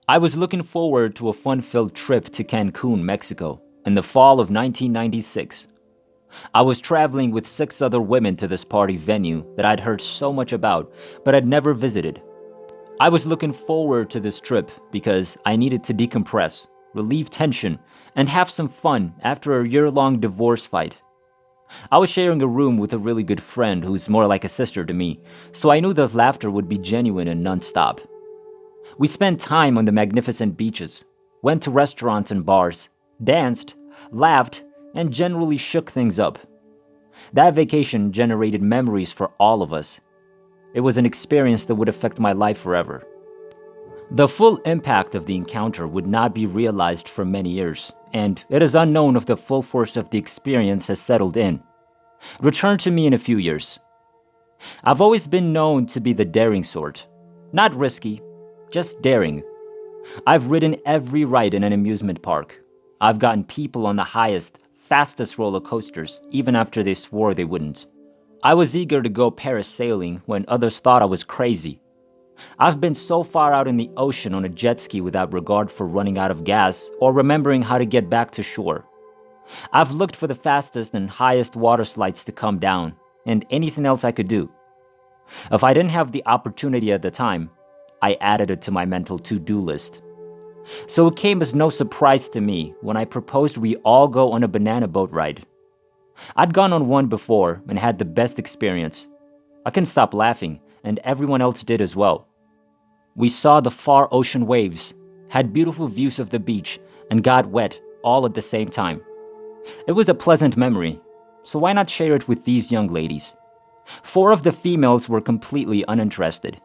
I was looking forward to a fun-filled trip to Cancun, Mexico, in the fall of 1996. I was traveling with 6 other women to this party venue that I'd heard so much about, but had never visited. I was looking forward to this trip because I needed to decompress, relieve tension, and have some fun after a year-long divorce fight. I was sharing a room with a really good friend who's more like a sister to me, so I knew the laughter would be genuine and non-stop. We spent time on the magnificent beaches, went to restaurants and bars, danced, laughed, and generally shook things up. That vacation generated memories for all of us. It was an experience that would affect my life forever. The full impact of the encounter would not be realized for many years, and it is unknown if the full force of the experience has settled in. Return to me in a few years. I've always been known to be the daring sort. Not risky, just daring. I've ridden every ride in an amusement park. I've gotten people on the highest, fastest roller coasters, even after they swore they wouldn't. I was eager to go parasailing when others thought I was crazy. I've been so far out in the ocean on a jet ski without regard for running out of gas or remembering how to get back to shore. I've looked for the fastest and highest water slides to come down, and anything else I could do. If I didn't have the opportunity at the time, I added it to my mental to-do list. So it came as no surprise to me when I proposed we all go on a banana boat ride. I'd gone on one before and had the best experience. I couldn't stop laughing, and everyone else did as well. We saw the far ocean waves, had beautiful views of the beach, and got wet all at the same time. It was a pleasant memory, so why not share it with these young ladies? 4 of the females were completely uninterested.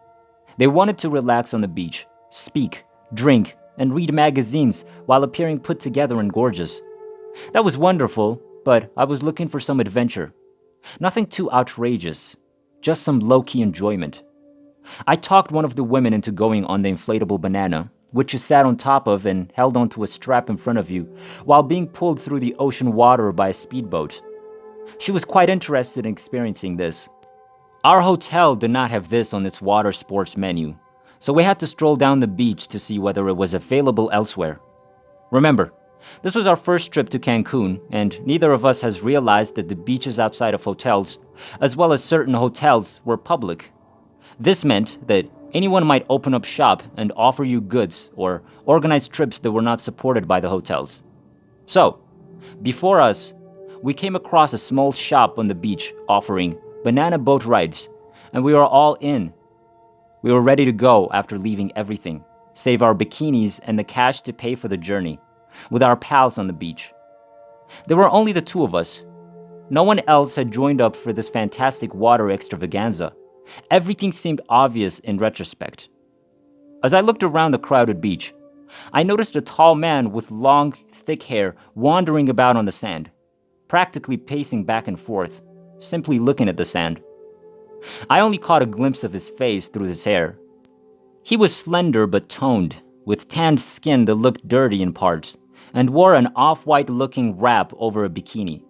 They wanted to relax on the beach, speak, drink, and read magazines while appearing put together and gorgeous. That was wonderful, but I was looking for some adventure. Nothing too outrageous, just some low-key enjoyment. I talked one of the women into going on the inflatable banana, which you sat on top of and held onto a strap in front of you, while being pulled through the ocean water by a speedboat. She was quite interested in experiencing this. Our hotel did not have this on its water sports menu, so we had to stroll down the beach to see whether it was available elsewhere. Remember, this was our first trip to Cancun, and neither of us has realized that the beaches outside of hotels, as well as certain hotels, were public. This meant that anyone might open up shop and offer you goods or organize trips that were not supported by the hotels. So, before us, we came across a small shop on the beach offering banana boat rides, and we were all in. We were ready to go after leaving everything, save our bikinis and the cash to pay for the journey, with our pals on the beach. There were only the 2 of us. No one else had joined up for this fantastic water extravaganza. Everything seemed obvious in retrospect. As I looked around the crowded beach, I noticed a tall man with long, thick hair wandering about on the sand, practically pacing back and forth, simply looking at the sand. I only caught a glimpse of his face through his hair. He was slender but toned, with tanned skin that looked dirty in parts, and wore an off-white looking wrap over a bikini.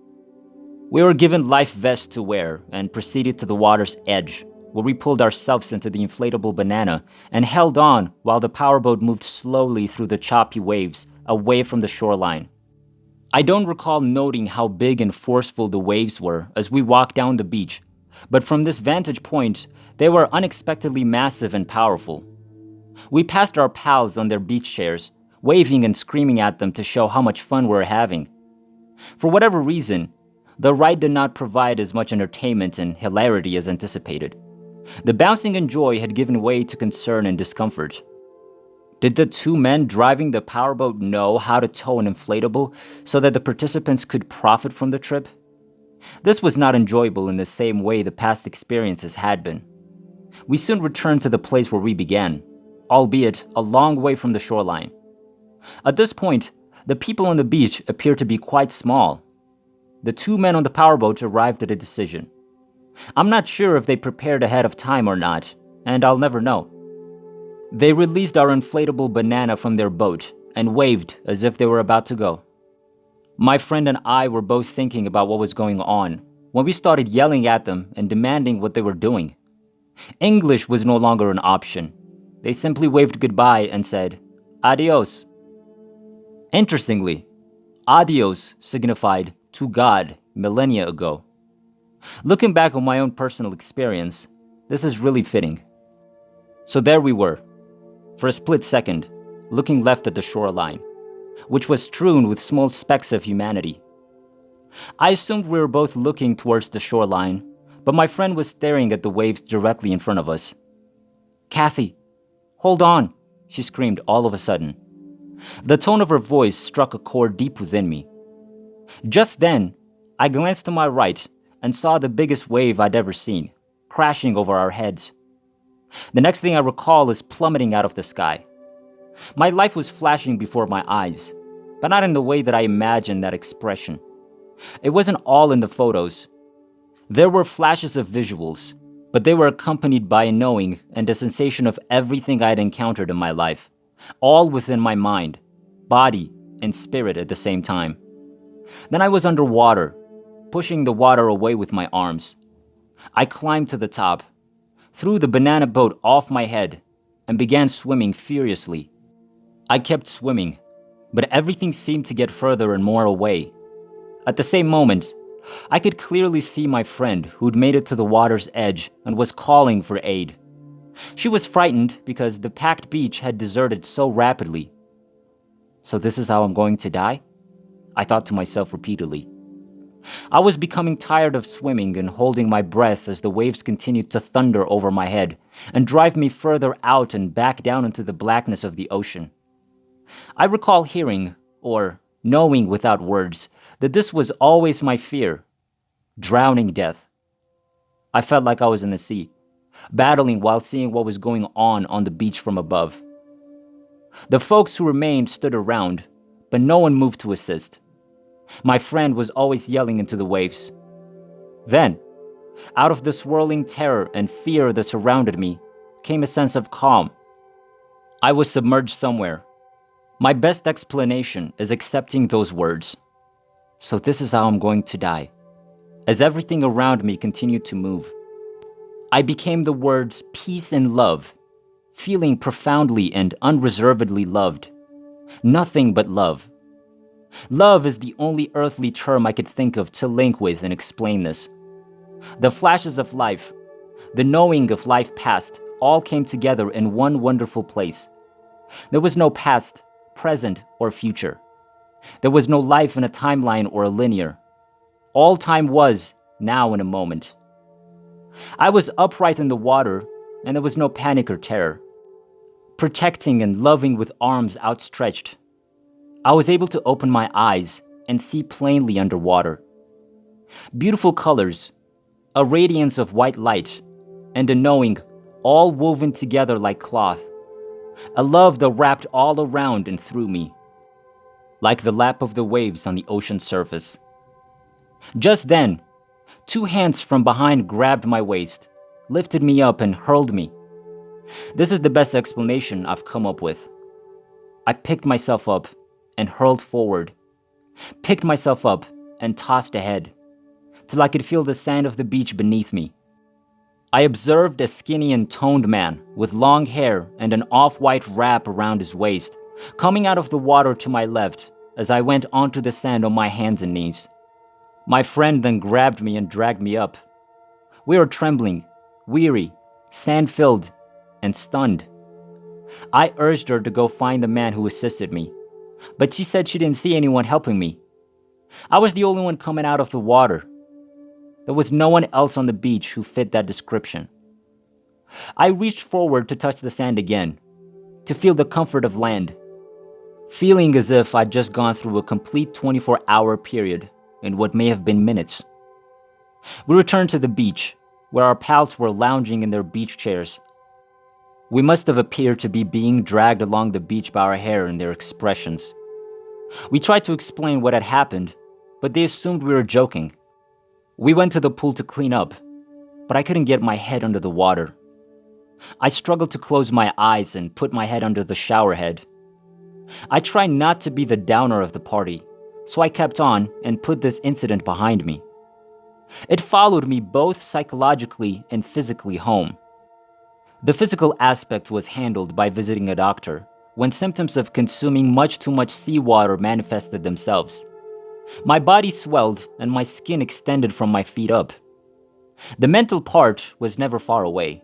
We were given life vests to wear and proceeded to the water's edge, where we pulled ourselves into the inflatable banana and held on while the powerboat moved slowly through the choppy waves away from the shoreline. I don't recall noting how big and forceful the waves were as we walked down the beach, but from this vantage point, they were unexpectedly massive and powerful. We passed our pals on their beach chairs, waving and screaming at them to show how much fun we were having. For whatever reason, the ride did not provide as much entertainment and hilarity as anticipated. The bouncing and joy had given way to concern and discomfort. Did the 2 men driving the powerboat know how to tow an inflatable so that the participants could profit from the trip? This was not enjoyable in the same way the past experiences had been. We soon returned to the place where we began, albeit a long way from the shoreline. At this point, the people on the beach appeared to be quite small. The 2 men on the powerboat arrived at a decision. I'm not sure if they prepared ahead of time or not, and I'll never know. They released our inflatable banana from their boat and waved as if they were about to go. My friend and I were both thinking about what was going on when we started yelling at them and demanding what they were doing. English was no longer an option. They simply waved goodbye and said, Adios. Interestingly, adios signified to God millennia ago. Looking back on my own personal experience, this is really fitting. So there we were, for a split second, looking left at the shoreline, which was strewn with small specks of humanity. I assumed we were both looking towards the shoreline, but my friend was staring at the waves directly in front of us. "Kathy, hold on," she screamed all of a sudden. The tone of her voice struck a chord deep within me. Just then, I glanced to my right and saw the biggest wave I'd ever seen, crashing over our heads. The next thing I recall is plummeting out of the sky. My life was flashing before my eyes, but not in the way that I imagined that expression. It wasn't all in the photos. There were flashes of visuals, but they were accompanied by a knowing and a sensation of everything I had encountered in my life, all within my mind, body, and spirit at the same time. Then I was underwater, pushing the water away with my arms. I climbed to the top, threw the banana boat off my head, and began swimming furiously. I kept swimming, but everything seemed to get further and more away. At the same moment, I could clearly see my friend who'd made it to the water's edge and was calling for aid. She was frightened because the packed beach had deserted so rapidly. So this is how I'm going to die? I thought to myself repeatedly. I was becoming tired of swimming and holding my breath as the waves continued to thunder over my head and drive me further out and back down into the blackness of the ocean. I recall hearing, or knowing without words, that this was always my fear: drowning death. I felt like I was in the sea, battling while seeing what was going on the beach from above. The folks who remained stood around, but no one moved to assist. My friend was always yelling into the waves. Then, out of the swirling terror and fear that surrounded me, came a sense of calm. I was submerged somewhere. My best explanation is accepting those words. So this is how I'm going to die. As everything around me continued to move, I became the words peace and love, feeling profoundly and unreservedly loved. Nothing but love. Love is the only earthly term I could think of to link with and explain this. The flashes of life, the knowing of life past, all came together in one wonderful place. There was no past, present, or future. There was no life in a timeline or a linear. All time was now in a moment. I was upright in the water, and there was no panic or terror. Protecting and loving with arms outstretched, I was able to open my eyes and see plainly underwater. Beautiful colors, a radiance of white light, and a knowing, all woven together like cloth. A love that wrapped all around and through me, like the lap of the waves on the ocean surface. Just then, two hands from behind grabbed my waist, lifted me up, and hurled me. This is the best explanation I've come up with. I picked myself up and hurled forward, picked myself up and tossed ahead, till I could feel the sand of the beach beneath me. I observed a skinny and toned man with long hair and an off-white wrap around his waist, coming out of the water to my left as I went onto the sand on my hands and knees. My friend then grabbed me and dragged me up. We were trembling, weary, sand-filled, and stunned. I urged her to go find the man who assisted me, but she said she didn't see anyone helping me. I was the only one coming out of the water. There was no one else on the beach who fit that description. I reached forward to touch the sand again, to feel the comfort of land, feeling as if I'd just gone through a complete 24-hour period in what may have been minutes. We returned to the beach, where our pals were lounging in their beach chairs. We must have appeared to be being dragged along the beach by our hair and their expressions. We tried to explain what had happened, but they assumed we were joking. We went to the pool to clean up, but I couldn't get my head under the water. I struggled to close my eyes and put my head under the shower head. I tried not to be the downer of the party, so I kept on and put this incident behind me. It followed me both psychologically and physically home. The physical aspect was handled by visiting a doctor, when symptoms of consuming much too much seawater manifested themselves. My body swelled and my skin extended from my feet up. The mental part was never far away.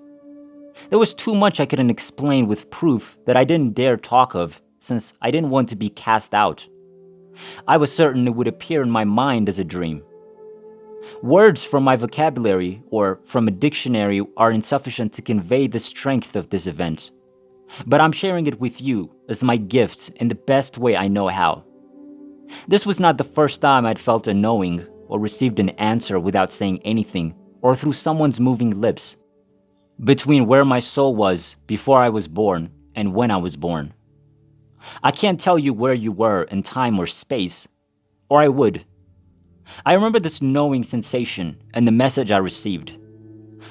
There was too much I couldn't explain with proof that I didn't dare talk of, since I didn't want to be cast out. I was certain it would appear in my mind as a dream. Words from my vocabulary or from a dictionary are insufficient to convey the strength of this event. But I'm sharing it with you as my gift in the best way I know how. This was not the first time I'd felt a knowing or received an answer without saying anything or through someone's moving lips. Between where my soul was before I was born and when I was born. I can't tell you where you were in time or space, or I would. I remember this knowing sensation and the message I received.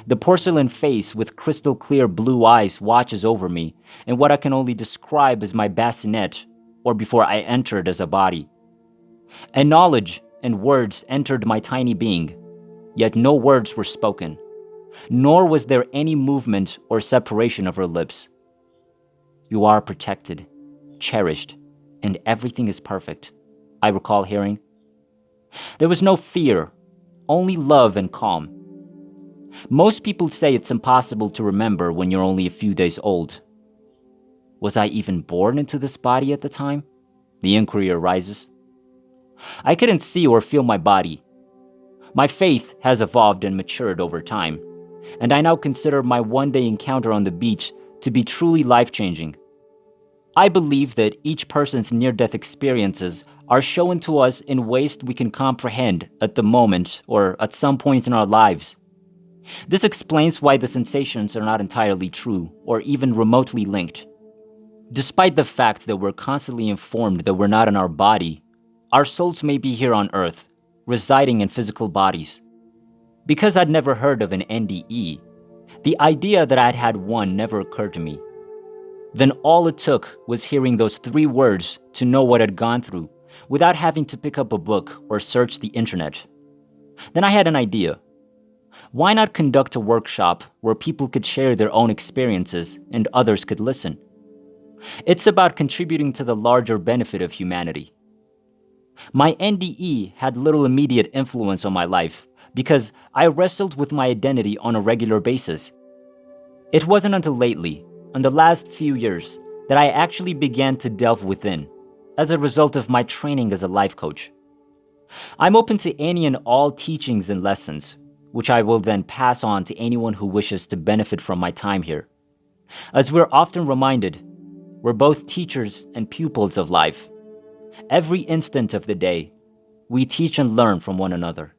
The porcelain face with crystal clear blue eyes watches over me in what I can only describe as my bassinet, or before I entered as a body. And knowledge and words entered my tiny being, yet no words were spoken, nor was there any movement or separation of her lips. You are protected, cherished, and everything is perfect, I recall hearing. There was no fear, only love and calm. Most people say it's impossible to remember when you're only a few days old. Was I even born into this body at the time? The inquiry arises. I couldn't see or feel my body. My faith has evolved and matured over time, and I now consider my one-day encounter on the beach to be truly life-changing. I believe that each person's near-death experiences are shown to us in ways we can comprehend at the moment or at some point in our lives. This explains why the sensations are not entirely true or even remotely linked. Despite the fact that we're constantly informed that we're not in our body, our souls may be here on Earth, residing in physical bodies. Because I'd never heard of an NDE, the idea that I'd had one never occurred to me. Then all it took was hearing those 3 words to know what I'd gone through, without having to pick up a book or search the internet. Then I had an idea. Why not conduct a workshop where people could share their own experiences and others could listen? It's about contributing to the larger benefit of humanity. My NDE had little immediate influence on my life because I wrestled with my identity on a regular basis. It wasn't until lately, in the last few years, that I actually began to delve within, as a result of my training as a life coach. I'm open to any and all teachings and lessons, which I will then pass on to anyone who wishes to benefit from my time here. As we're often reminded, we're both teachers and pupils of life. Every instant of the day, we teach and learn from one another.